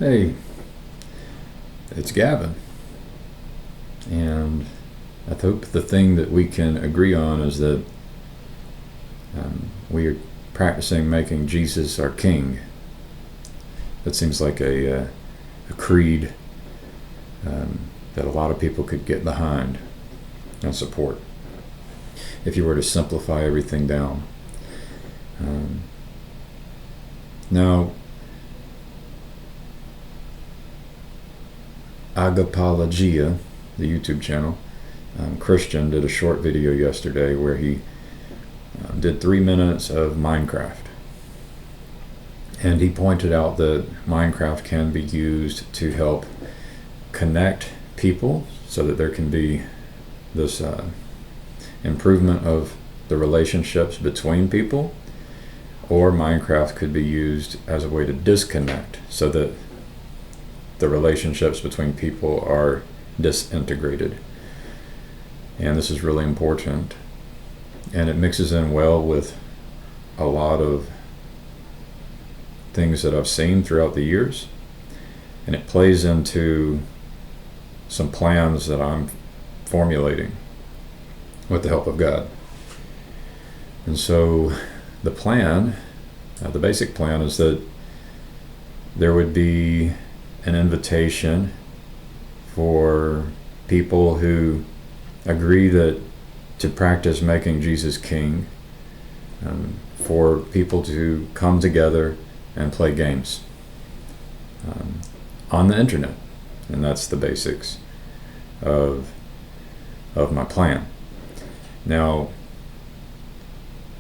Hey, it's Gavin. And I hope the thing that we can agree on is that we are practicing making Jesus our King. That seems like a creed that a lot of people could get behind and support if you were to simplify everything down. Now, Agapologia, the YouTube channel, Christian did a short video yesterday where he did 3 minutes of Minecraft. And he pointed out that Minecraft can be used to help connect people so that there can be this improvement of the relationships between people, or Minecraft could be used as a way to disconnect so that the relationships between people are disintegrated. And this is really important. And it mixes in well with a lot of things that I've seen throughout the years. And it plays into some plans that I'm formulating with the help of God. And so the plan, the basic plan, is that there would be an invitation for people who agree that to practice making Jesus King, for people to come together and play games on the internet. And that's the basics of my plan. Now,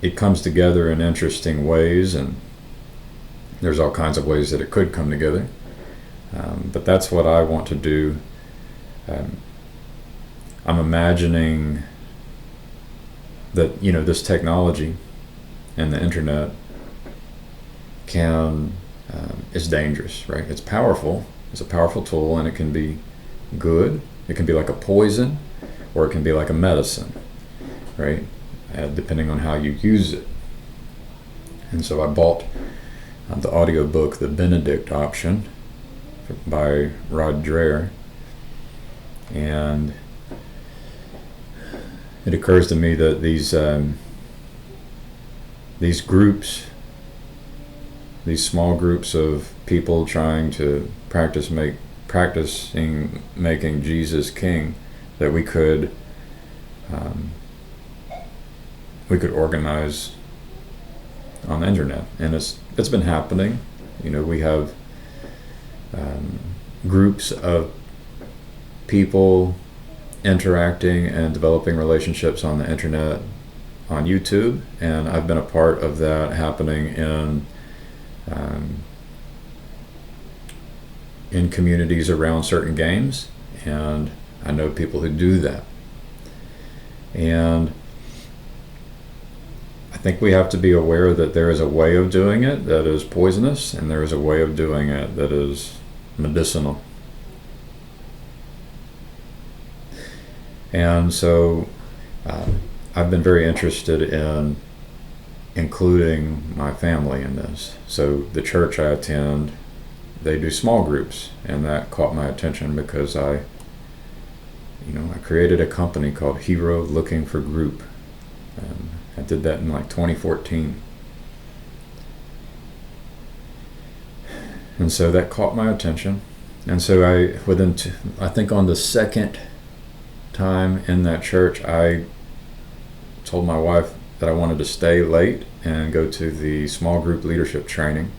it comes together in interesting ways, and there's all kinds of ways that it could come together. But that's what I want to do. I'm imagining that, this technology and the internet is dangerous, right? It's powerful. It's a powerful tool, and it can be good. It can be like a poison, or it can be like a medicine, right? Depending on how you use it. And so I bought the audiobook, The Benedict Option, by Rod Dreher, and it occurs to me that these groups, these small groups of people trying to practicing making Jesus King, that we could organize on the internet. And it's been happening. We have groups of people interacting and developing relationships on the internet, on YouTube, and I've been a part of that happening in communities around certain games, and I know people who do that. And I think we have to be aware that there is a way of doing it that is poisonous, and there is a way of doing it that is medicinal. And so I've been very interested in including my family in this. So the church I attend, they do small groups, and that caught my attention because I created a company called Hero Looking for Group. I did that in 2014. And so that caught my attention. And so I think on the second time in that church, I told my wife that I wanted to stay late and go to the small group leadership training.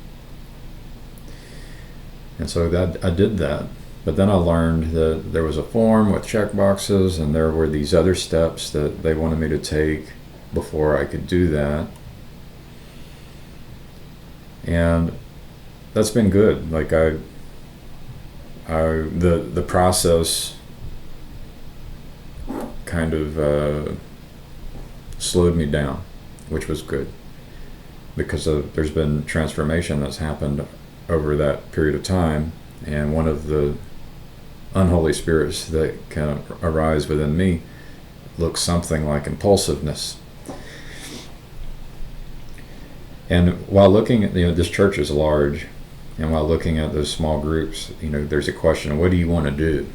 And so I did that. But then I learned that there was a form with check boxes, and there were these other steps that they wanted me to take before I could do that. And that's been good. The process kind of slowed me down, which was good, because there's been transformation that's happened over that period of time, and one of the unholy spirits that can arise within me looks something like impulsiveness. And while looking at, this church is large, And while looking at those small groups, there's a question: what do you want to do?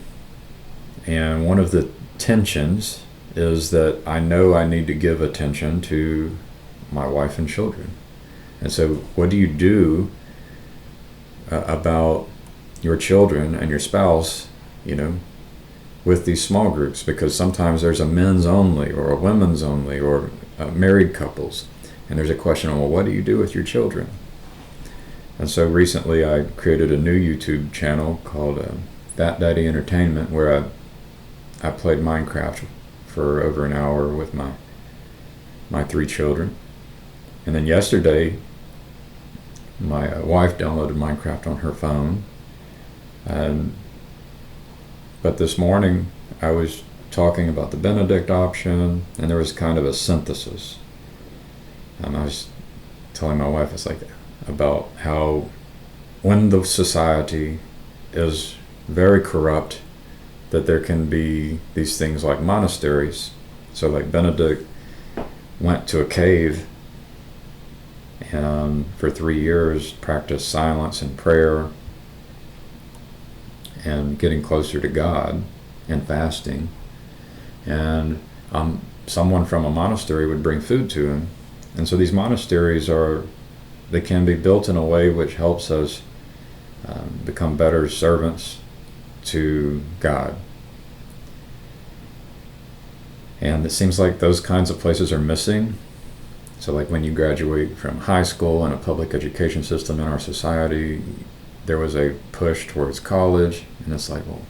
And one of the tensions is that I know I need to give attention to my wife and children. And so what do you do about your children and your spouse, with these small groups? Because sometimes there's a men's only or a women's only or married couples. And there's a question of, well, what do you do with your children? And so recently I created a new YouTube channel called Fat Daddy Entertainment, where I played Minecraft for over an hour with my 3 children. And then yesterday, my wife downloaded Minecraft on her phone. But this morning, I was talking about the Benedict option, and there was kind of a synthesis. I was telling my wife, it's like about how when the society is very corrupt, that there can be these things like monasteries. So like Benedict went to a cave and for 3 years practiced silence and prayer and getting closer to God and fasting. And someone from a monastery would bring food to him. And so these monasteries they can be built in a way which helps us become better servants to God. And it seems like those kinds of places are missing. So like when you graduate from high school and a public education system in our society, there was a push towards college, and it's like, well,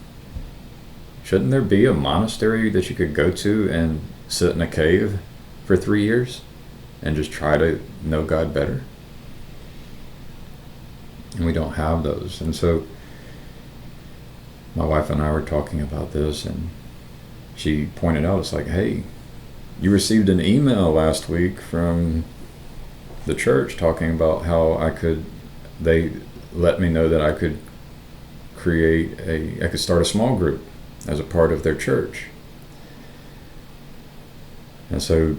shouldn't there be a monastery that you could go to and sit in a cave for 3 years and just try to know God better? And we don't have those. And so my wife and I were talking about this, and she pointed out, it's like, hey, you received an email last week from the church talking about how they let me know that I could I could start a small group as a part of their church. And so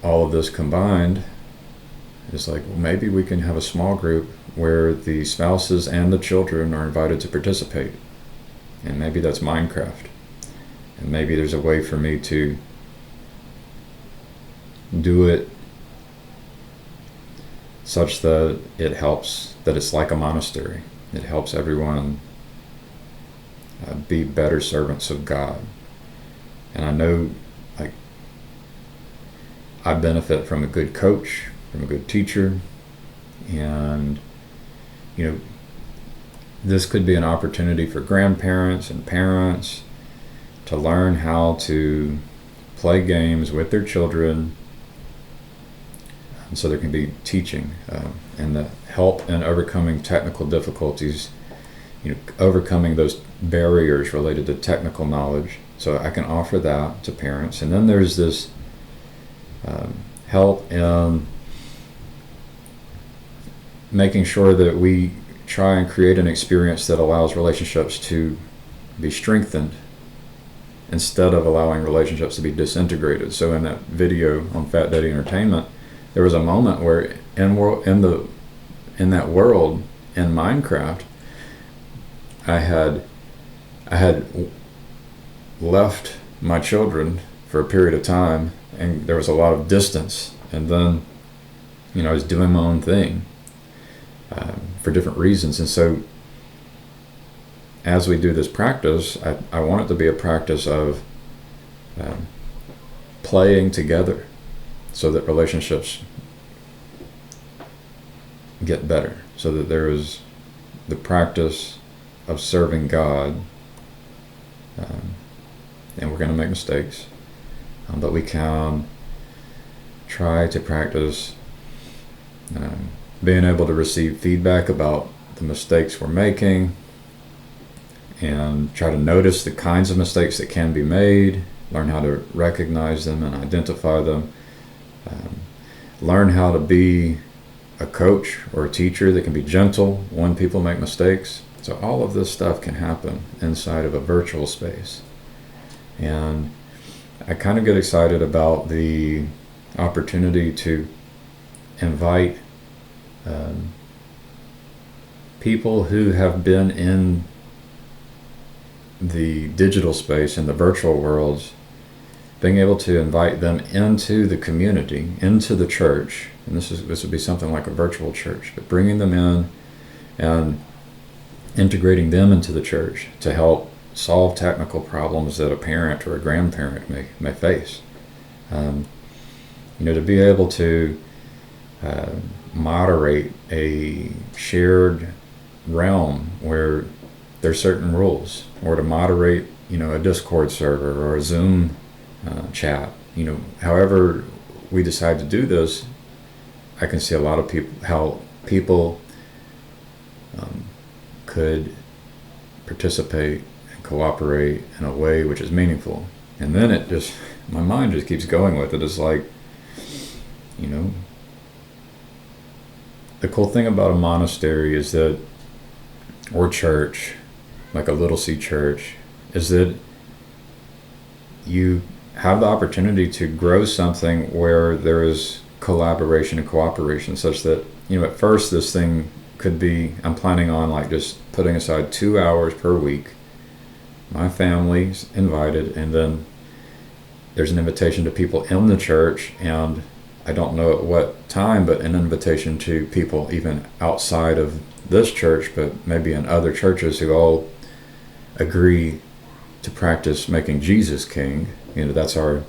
all of this combined is like, well, maybe we can have a small group where the spouses and the children are invited to participate. And maybe that's Minecraft. And maybe there's a way for me to do it such that it helps, that it's like a monastery. It helps everyone be better servants of God. And I know, like, I benefit from a good coach, from a good teacher, and this could be an opportunity for grandparents and parents to learn how to play games with their children, and so there can be teaching and the help in overcoming technical difficulties, overcoming those barriers related to technical knowledge. So I can offer that to parents. And then there's this help in making sure that we try and create an experience that allows relationships to be strengthened instead of allowing relationships to be disintegrated. So in that video on Fat Daddy Entertainment, there was a moment where in that world, in Minecraft, I had left my children for a period of time, and there was a lot of distance, and then I was doing my own thing for different reasons. And so as we do this practice, I want it to be a practice of playing together so that relationships get better, so that there is the practice of serving God, and we're going to make mistakes, but we can try to practice being able to receive feedback about the mistakes we're making, and try to notice the kinds of mistakes that can be made, learn how to recognize them and identify them, learn how to be a coach or a teacher that can be gentle when people make mistakes. So all of this stuff can happen inside of a virtual space. And I kind of get excited about the opportunity to invite people who have been in the digital space, in the virtual worlds, being able to invite them into the community, into the church, and this would be something like a virtual church, but bringing them in and integrating them into the church to help solve technical problems that a parent or a grandparent may face. To be able to moderate a shared realm where there's certain rules, or to moderate, a Discord server or a Zoom chat. However we decide to do this, I can see a lot of how people could participate and cooperate in a way which is meaningful. And then my mind just keeps going with it. It's like, the cool thing about a monastery is that, or church, like a little C church, is that you have the opportunity to grow something where there is collaboration and cooperation, such that, at first this thing could be, I'm planning on like just putting aside 2 hours per week. My family's invited, and then there's an invitation to people in the church, and I don't know at what time, but an invitation to people even outside of this church, but maybe in other churches, who all agree to practice making Jesus king. That's our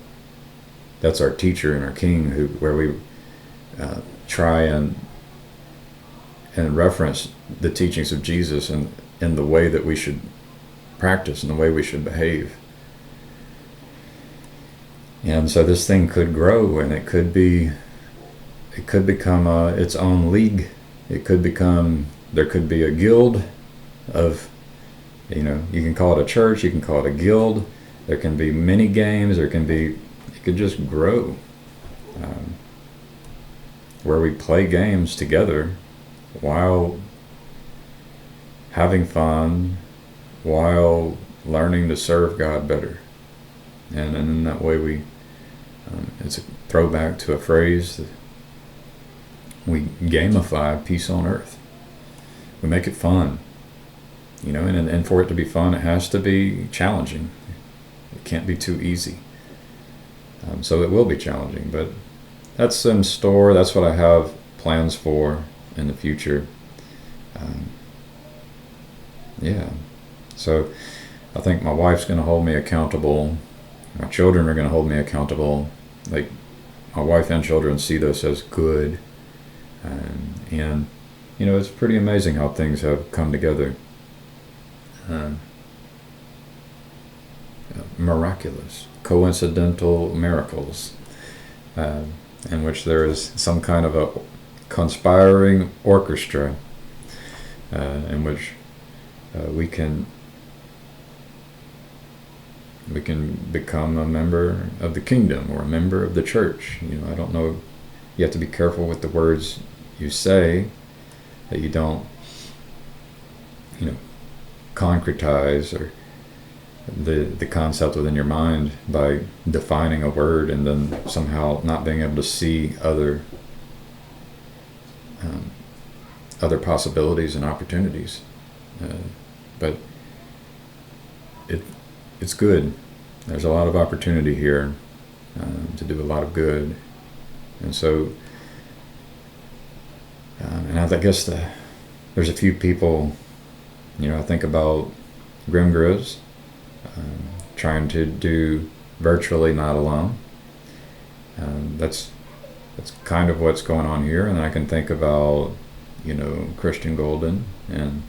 teacher and our king, where we try and reference the teachings of Jesus and in the way that we should practice and the way we should behave. And so this thing could grow, and it could become its own league. There could be a guild of, you can call it a church, you can call it a guild. There can be mini games. It could just grow, where we play games together while having fun, while learning to serve God better. And in that way it's a throwback to a phrase that we gamify peace on earth. We make it fun, and for it to be fun, it has to be challenging. It can't be too easy. So it will be challenging, but that's in store. That's what I have plans for in the future. So I think my wife's going to hold me accountable. My children are going to hold me accountable. Like, my wife and children see this as good. And it's pretty amazing how things have come together. Miraculous, coincidental miracles, in which there is some kind of a conspiring orchestra, in which we can become a member of the kingdom or a member of the church. I don't know. You have to be careful with the words you say, that you don't, concretize or the concept within your mind by defining a word and then somehow not being able to see other possibilities and opportunities. But it's good. There's a lot of opportunity here to do a lot of good. And so, and I guess there's a few people, I think about Grim Grizz, trying to do virtually, not alone. That's kind of what's going on here. And I can think about, Christian Golden and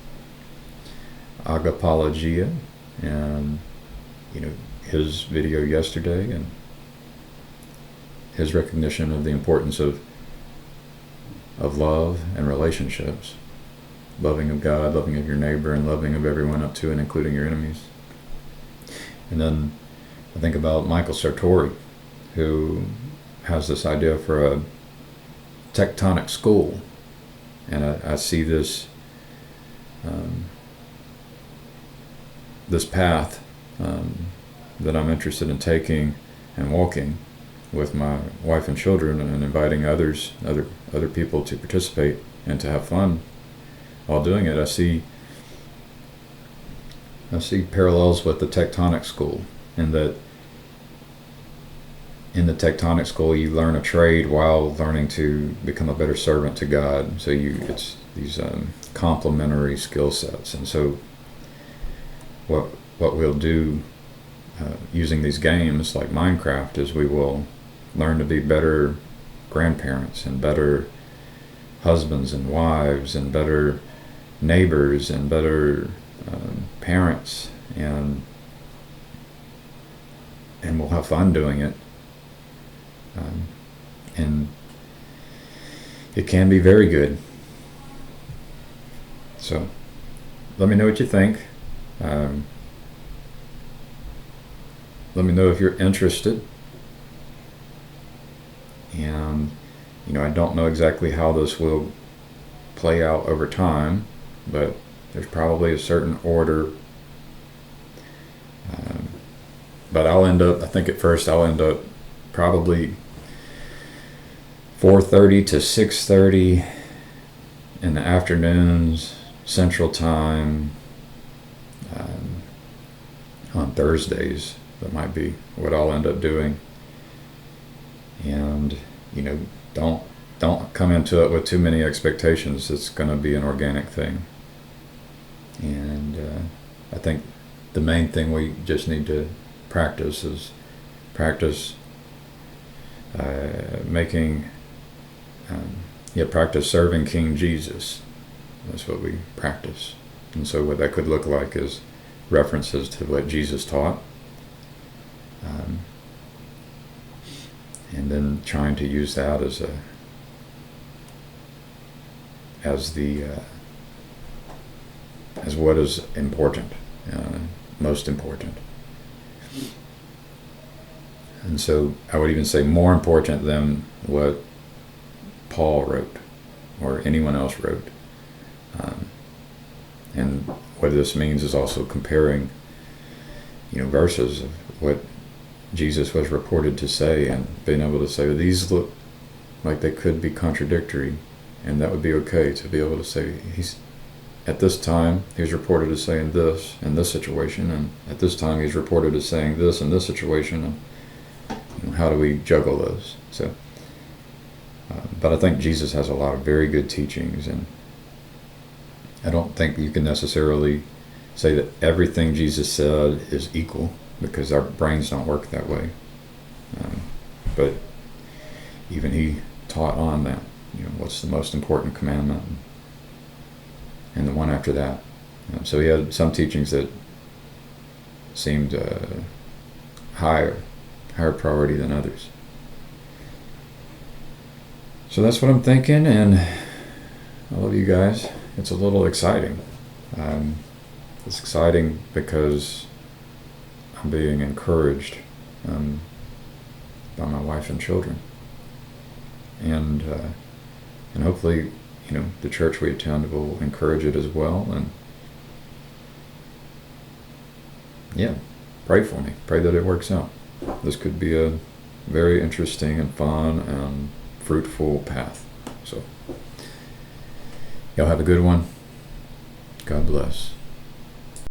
Agapologia, and his video yesterday, and his recognition of the importance of love and relationships, loving of God, loving of your neighbor, and loving of everyone up to and including your enemies. And then I think about Michael Sartori, who has this idea for a tectonic school, and I see this this path that I'm interested in taking and walking with my wife and children, and inviting other people to participate and to have fun. while doing it, I see parallels with the tectonic school, in that in the tectonic school you learn a trade while learning to become a better servant to God. So it's these complementary skill sets. And so what we'll do using these games like Minecraft is we will learn to be better grandparents and better husbands and wives and better neighbors and better parents, and we'll have fun doing it, and it can be very good. So let me know what you think. Let me know if you're interested. And I don't know exactly how this will play out over time, but there's probably a certain order. But I think at first I'll end up probably 4:30 to 6:30 in the afternoons, Central Time, on Thursdays. That might be what I'll end up doing. And don't come into it with too many expectations. It's going to be an organic thing. And I think the main thing we just need to practice is practice serving King Jesus. That's what we practice. And so what that could look like is references to what Jesus taught, and then trying to use that as what is important, most important. And so I would even say more important than what Paul wrote or anyone else wrote. And what this means is also comparing, verses of what Jesus was reported to say, and being able to say, these look like they could be contradictory, and that would be okay to be able to say, at this time he's reported as saying this in this situation, and at this time he's reported as saying this in this situation, and how do we juggle those? So, but I think Jesus has a lot of very good teachings, and I don't think you can necessarily say that everything Jesus said is equal, because our brains don't work that way. But even he taught on that, what's the most important commandment, and the one after that. So he had some teachings that seemed higher priority than others. So that's what I'm thinking, and I love you guys. It's a little exciting. It's exciting because I'm being encouraged by my wife and children, and hopefully, the church we attend will encourage it as well. And pray for me. Pray that it works out. This could be a very interesting and fun and fruitful path. So, y'all have a good one. God bless.